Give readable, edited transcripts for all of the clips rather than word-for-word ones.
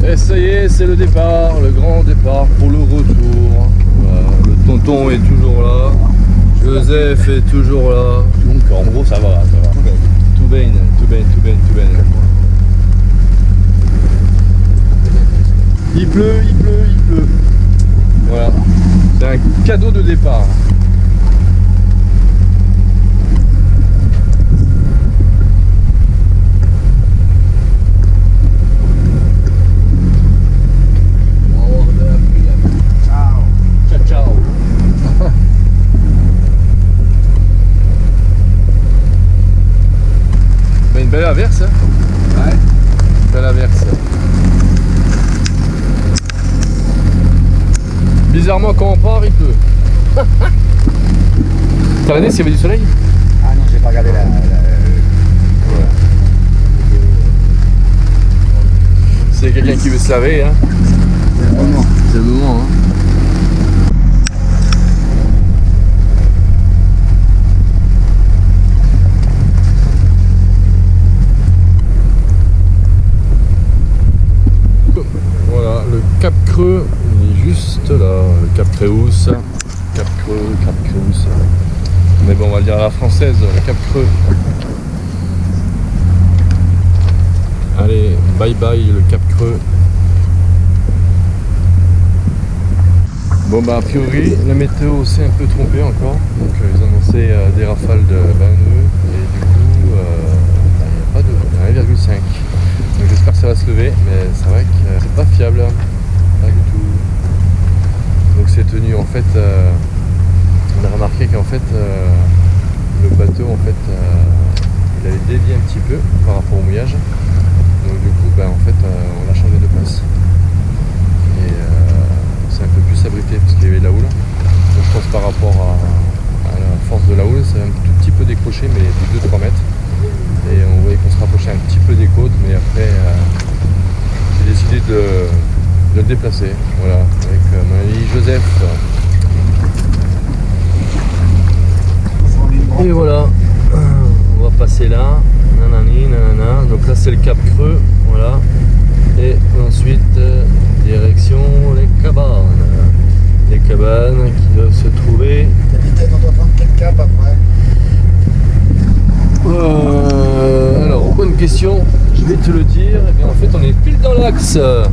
Et ça y est, c'est le départ, le grand départ pour le retour. Voilà, le tonton est toujours là, Joseph est toujours là. Donc en gros ça va, ça va. Tout bien. Il pleut. Voilà, c'est un cadeau de départ. Ciao. Ben, une belle averse, hein? Ouais. Belle averse. Bizarrement, quand on part, il pleut. T'as regardé s'il y avait du soleil? Ah non, j'ai pas regardé la... C'est quelqu'un qui veut se laver, hein? C'est le moment. C'est le moment, hein? Voilà, le Cap Creux, il est juste là, le Cap Créous, Cap Créous. Mais bon, on va le dire à la française, le Cap Creux. Allez, bye bye le Cap Creux. Bon bah a priori, la météo s'est un peu trompée encore, donc ils annonçaient des rafales de 20 nœuds et du coup, il n'y a pas de 1,5. Donc j'espère que ça va se lever, mais c'est vrai que c'est pas fiable, pas du tout. Donc c'est tenu en fait, on a remarqué qu'en fait le bateau en fait il avait dévié un petit peu par rapport au mouillage. Donc du coup en fait on a changé de place. Et c'est un peu plus abrité parce qu'il y avait de la houle. Donc je pense par rapport à la force de la houle, c'est un tout petit peu décroché, mais de 2-3 mètres. Et on voyait qu'on se rapprochait un petit peu des côtes, mais après j'ai décidé de le déplacer. Voilà, avec mon ami Joseph. Et voilà, on va passer là, nanana. Donc là c'est le Cap Creux, voilà. Et ensuite direction les cabanes. Les cabanes qui doivent se trouver. T'habitais dans 34 cap après. Alors, bonne question, je vais te le dire. Et bien, en fait, on est pile dans l'axe. Là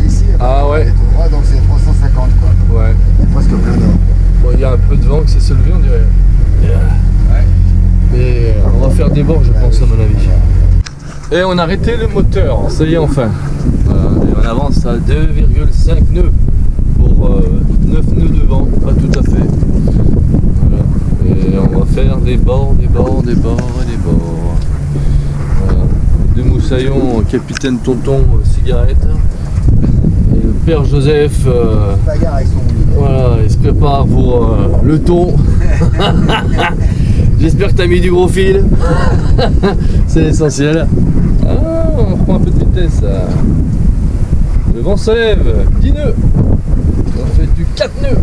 ici, Ah ouais. tout droit, donc c'est 350 quoi. Ouais. C'est presque plein nord. Bon, il y a un peu de vent qui s'est soulevé, on dirait. Ouais. Mais on va faire des bords, je pense, à mon avis. Et on a arrêté le moteur, ça y est, enfin. Voilà, et on avance à 2,5 nœuds pour 9 nœuds de vent, pas tout à fait. Voilà. Et on va faire des bords. Voilà. Deux moussaillons, capitaine Tonton, cigarette. Et le père Joseph, Bagarre avec son lit. voilà, il se prépare pour le thon. J'espère que tu as mis du gros fil. C'est l'essentiel. Ah, on prend un peu de vitesse. Le vent se lève. 10 nœuds. On fait du 4 nœuds.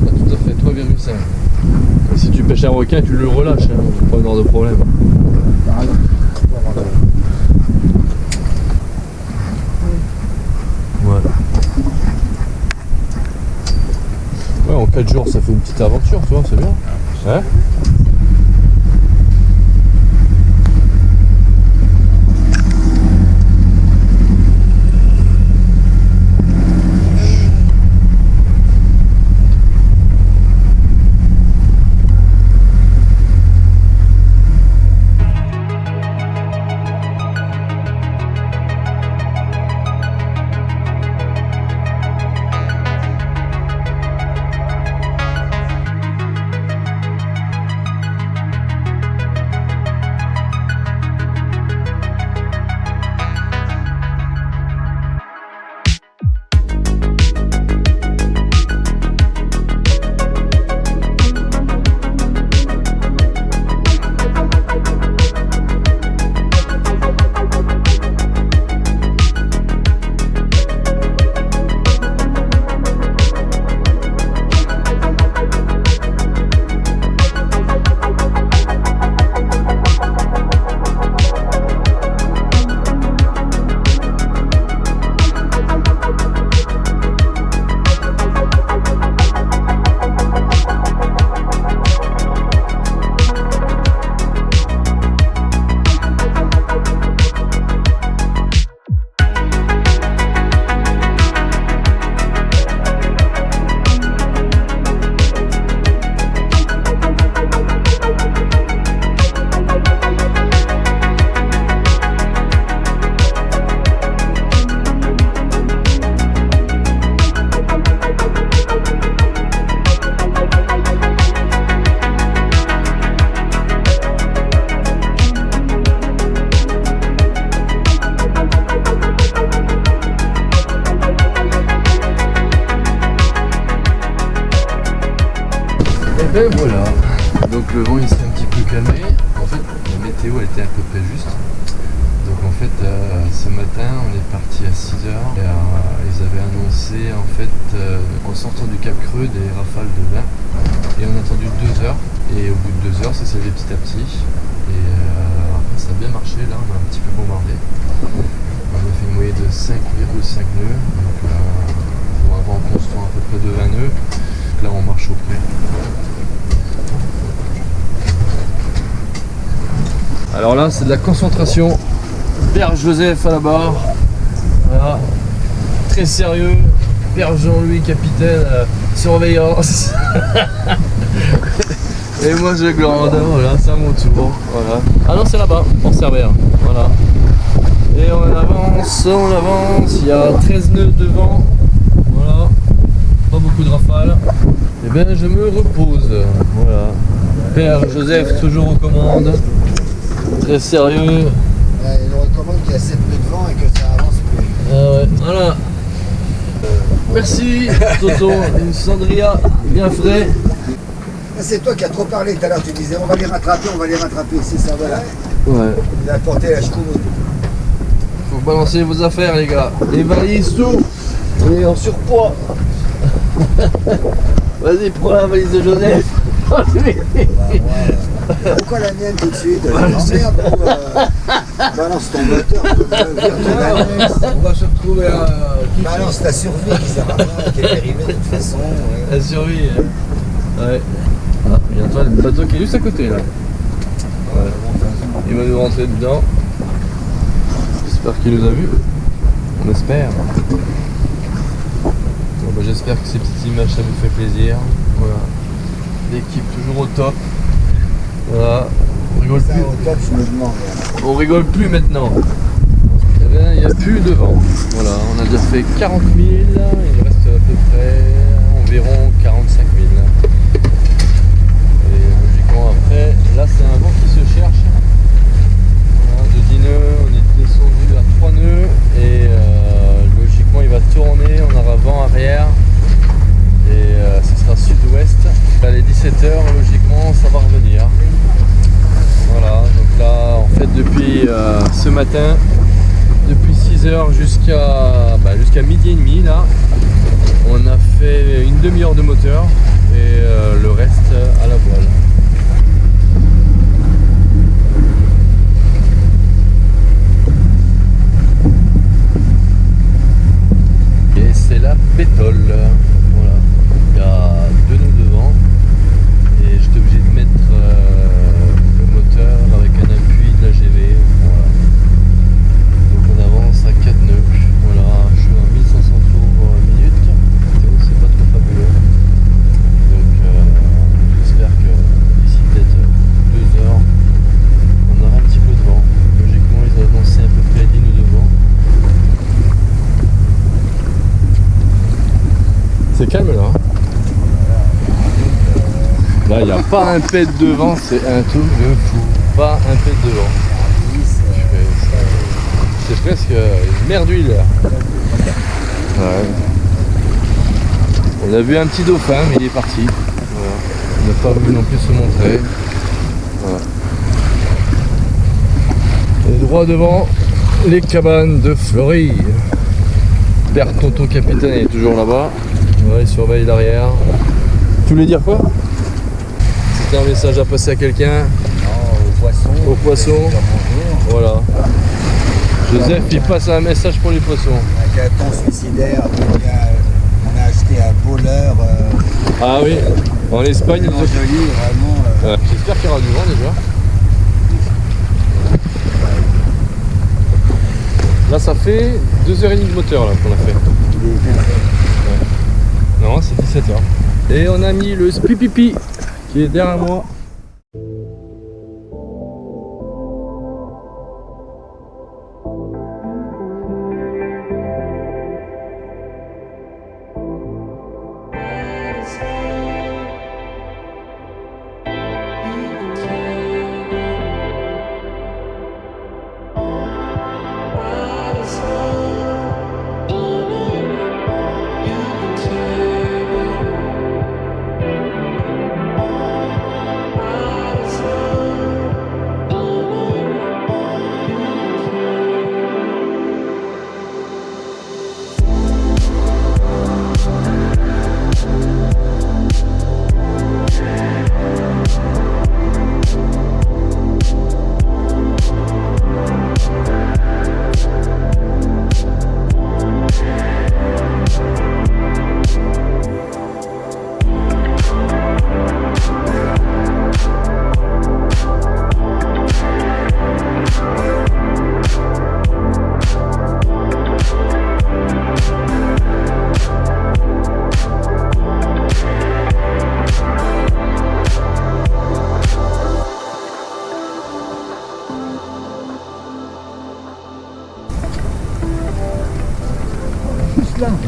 Pas tout à fait, 3,5. Si tu pêches un requin, tu le relâches. Hein, pas genre de problème. Voilà. Ouais, en 4 jours, ça fait une petite aventure, tu vois, c'est bien. Ouais. Ben voilà, donc le vent il s'est un petit peu calmé. En fait, la météo elle était à peu près juste. Donc en fait, ce matin on est parti à 6h et ils avaient annoncé en fait en sortant du Cap Creux des rafales de vent. Et on a attendu 2 heures et au bout de 2 heures ça s'est fait petit à petit. Et après, ça a bien marché, là on a un petit peu bombardé. On a fait une moyenne de 5,5 nœuds. Donc pour un vent constant à peu près de 20 nœuds. Donc là on marche au près. Alors là c'est de la concentration. Père Joseph à la barre. Voilà. Très sérieux. Père Jean-Louis capitaine surveillance. Et moi je glande, voilà, c'est à mon tour. Voilà. Ah non c'est là-bas, pour servir. Voilà. Et on avance, il y a 13 nœuds de vent. Voilà. Pas beaucoup de rafales. Et bien je me repose. Voilà. Père Joseph toujours aux commandes. Très sérieux. Il nous recommande qu'il y a 7 nœuds de vent et que ça avance plus. Ah ouais, voilà. Merci Toto, une Sandria bien frais. C'est toi qui as trop parlé tout à l'heure, tu disais on va les rattraper, c'est ça, voilà. Ouais. Il a porté la ch'coumoune. Faut balancer vos affaires les gars. Les valises, tout. On est en surpoids. Vas-y, prends la valise de Joseph. Pourquoi la mienne tout de suite? Balance ton moteur, On va se retrouver à... balance ta survie qui sert à rien, qui est dérivée de toute façon. La survie. Ouais. Ah, il y a le bateau qui est juste à côté là. Ouais. Il va nous rentrer dedans. J'espère qu'il nous a vus. On espère. Bon, bah, j'espère que ces petites images ça vous fait plaisir. Voilà. L'équipe toujours au top. Voilà. On rigole Ça, plus. au top, je me demande. On rigole plus maintenant. Eh bien, il n'y a plus de vent. Voilà, on a déjà fait 40 000. Il nous reste à peu près environ 45 000. Et logiquement après, là c'est un vent qui se cherche. Voilà, de 10 nœuds, on est descendu à 3 nœuds. Et logiquement il va tourner, on aura vent arrière. Et ce sera sud-ouest. À les 17h, logiquement ça va revenir. Voilà, donc là en fait depuis ce matin, depuis 6h jusqu'à midi et demi là, on a fait une demi-heure de moteur et le reste à la voile. Et c'est la pétole. Voilà. Il y a 2 nœuds devant et j'étais obligé de mettre le moteur avec un appui de la GV. Voilà. Donc on avance à 4 nœuds. Voilà, je suis à 1500 tours minute. C'est pas trop fabuleux. Donc j'espère que d'ici peut-être 2 heures, on aura un petit peu de vent. Logiquement, ils ont annoncé à peu près 10 nœuds de vent. C'est calme là. Là, il n'y a pas un pet de vent, c'est un truc de fou. Pas un pet de vent. C'est presque une mer d'huile. Ouais. On a vu un petit dauphin, mais il est parti. Voilà. On n'a pas voulu non plus se montrer. Voilà. Et droit devant, les cabanes de Fleury. Père Tonton Capitaine est toujours là-bas. Ouais, il surveille l'arrière. Tu voulais dire quoi? C'était un message à passer à quelqu'un? Non, aux poissons. Aux poissons. Bonjour. Voilà. Joseph, il passe un message pour les poissons. Avec un ton suicidaire, on a acheté un voleur. Ah oui, en Espagne. Vraiment joli, vraiment. Ouais. J'espère qu'il y aura du vent déjà. Là, ça fait 2h30 de moteur là qu'on a fait. Ouais. Non, c'est 17h. Et on a mis le Spipipi qui est derrière moi.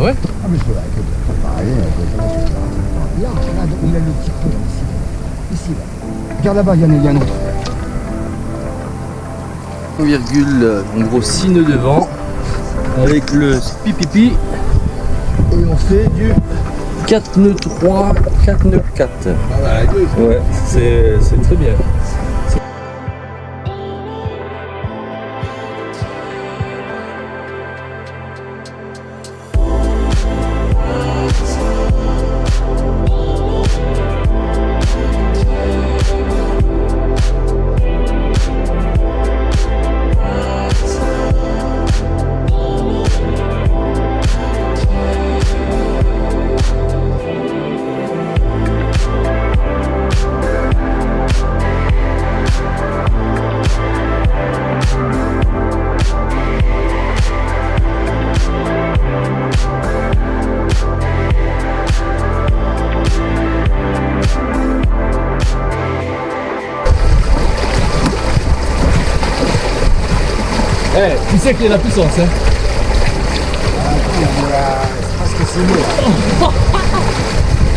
ouais? Ah mais je peux pareil, là, il a le petit trou là, ici là. Regarde là-bas, il y en a un autre. 1, en gros 6 nœuds de vent avec le pipipi et on fait du 4 nœuds 3, 4 nœuds 4. Ouais, c'est très bien. Eh, tu sais qu'il y a la puissance, hein? C'est parce que c'est lourd.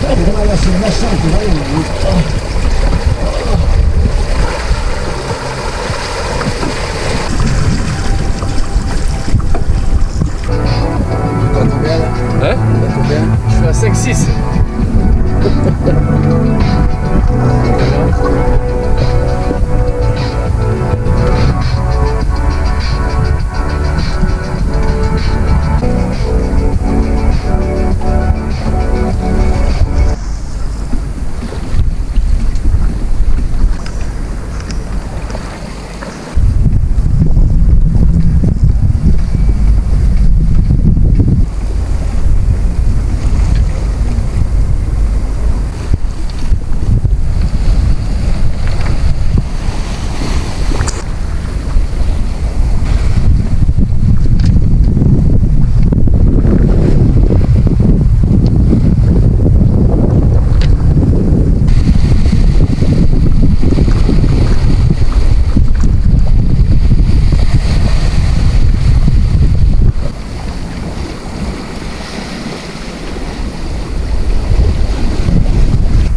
Là, c'est le machin qui va Tu t'as combien là? Hein? T'as combien? Je suis à 5-6.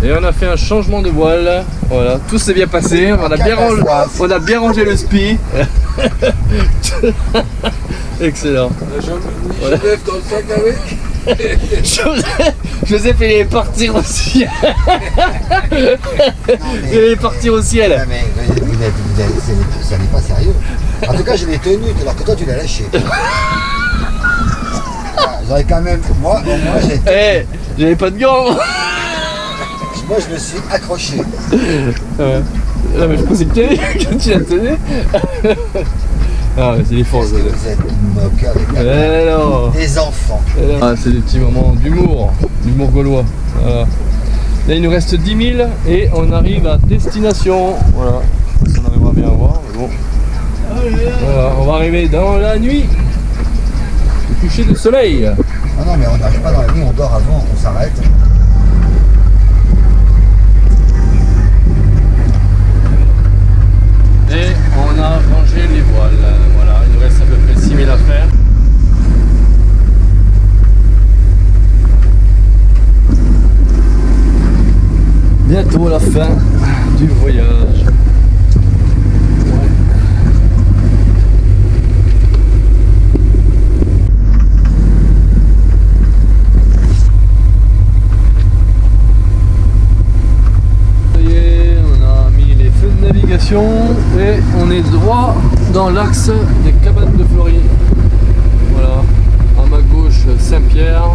Et on a fait un changement de voile, voilà, tout s'est bien passé, on a bien rangé le spi. Excellent. Joseph dans le sac avec. Joseph il est partir au ciel. Il est partir au ciel. Non, mais ça n'est pas sérieux. En tout cas, je l'ai tenu alors que toi tu l'as lâché. J'aurais quand même. Moi, au moins, j'ai. Eh, j'avais pas de gants. Moi, je me suis accroché. Ouais. Non, mais je pensais que quand tu la tenais. Ah, c'est les forces. Vous êtes moqueur des enfants. Ah, c'est des petits moments d'humour gaulois. Voilà. Là, il nous reste 10 000 et on arrive à destination. Voilà, on arrivera bien à voir. Mais bon. Voilà, on va arriver dans la nuit. Le coucher du soleil. Ah non, mais on n'arrive pas dans la nuit, on dort avant, on s'arrête. Et on a rangé les voiles. Voilà, il nous reste à peu près 6 000 à faire. Bientôt la fin du voyage. Et on est droit dans l'axe des cabanes de Fleury. Voilà, à ma gauche Saint-Pierre,